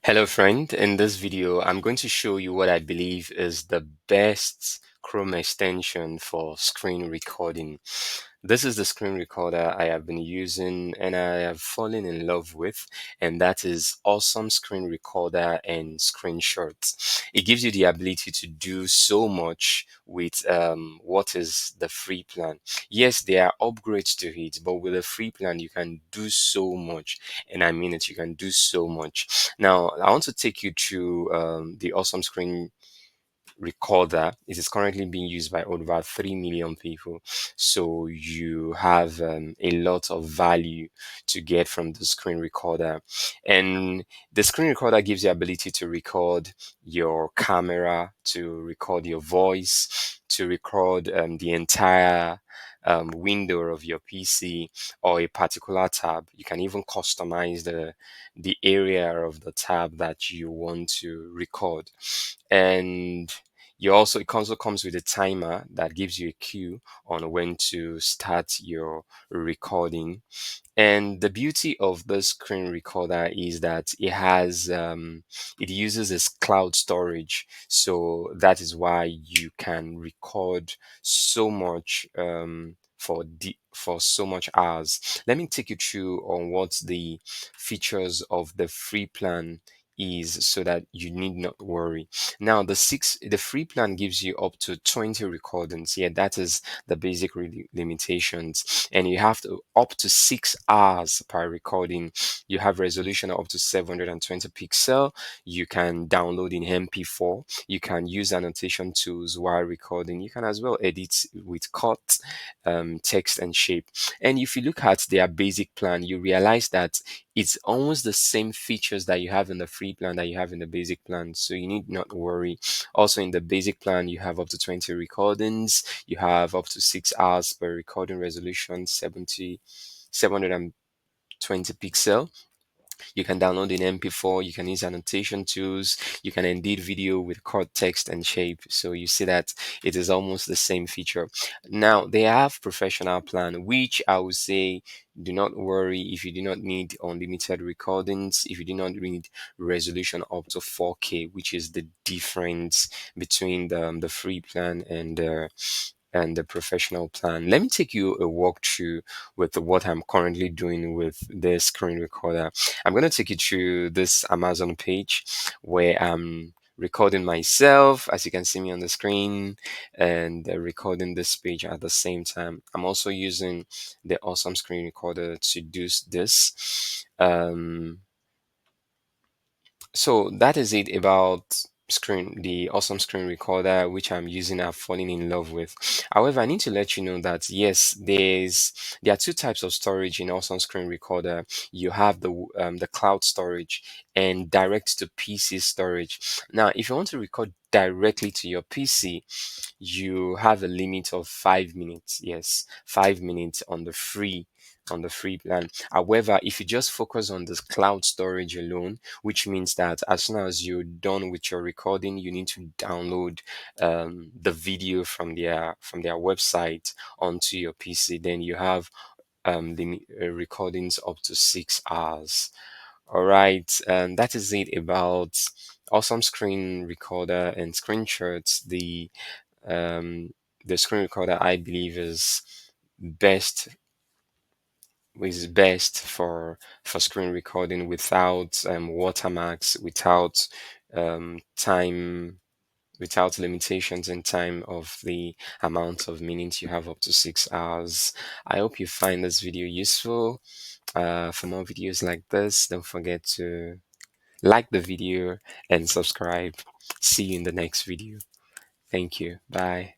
Hello friend, in this video I'm going to show you what I believe is the best Chrome extension for screen recording. This is the screen recorder I have been using and I have fallen in love with, and that is Awesome Screen Recorder and Screenshots. It gives you the ability to do so much with what is the free plan. Yes, there are upgrades to it, but with a free plan you can do so much, and I mean it, you can do so much. Now, I want to take you through the Awesome Screen Recorder. It is currently being used by over 3 million people. So you have a lot of value to get from the screen recorder. And the screen recorder gives you ability to record your camera, to record your voice, to record the entire window of your PC or a particular tab. You can even customize the area of the tab that you want to record. And it also comes with a timer that gives you a cue on when to start your recording. And the beauty of the screen recorder is that it uses this cloud storage. So that is why you can record so much for so much hours. Let me take you through on what the features of the free plan is so that you need not worry. Now, the free plan gives you up to 20 recordings. Yeah, that is the basic limitations, and you have to up to 6 hours per recording. You have resolution up to 720 pixel. You can download in MP4. You can use annotation tools while recording. You can as well edit with cut, text and shape. And if you look at their basic plan, you realize that it's almost the same features that you have in the free plan that you have in the basic plan. So you need not worry. Also in the basic plan, you have up to 20 recordings. You have up to 6 hours per recording, resolution 720 pixel. You can download in MP4, you can use annotation tools, you can edit video with cut, text, and shape. So you see that it is almost the same feature. Now, they have professional plan, which I would say do not worry if you do not need unlimited recordings, if you do not need resolution up to 4K, which is the difference between the free plan and the professional plan. Let me take you a walkthrough with what I'm currently doing with this screen recorder. I'm going to take you through this Amazon page where I'm recording myself, as you can see me on the screen, and recording this page at the same time. I'm also using the Awesome Screen Recorder to do this. So that is it about the Awesome Screen Recorder, which I'm using. I've fallen in love with. However, I need to let you know that yes, there are two types of storage in Awesome Screen Recorder. You have the cloud storage and direct to PC storage. Now, if you want to record directly to your PC, you have a limit of 5 minutes. Yes, 5 minutes on the free plan. However, if you just focus on this cloud storage alone, which means that as soon as you're done with your recording, you need to download the video from their website onto your PC. Then you have the recordings up to 6 hours. All right, and that is it about Awesome Screen Recorder and Screenshots. Um, the screen recorder I believe best best for screen recording without watermarks, without time, without limitations in time of the amount of minutes you have up to 6 hours. I hope you find this video useful. For more videos like this, don't forget to like the video and subscribe. See you in the next video. Thank you. Bye.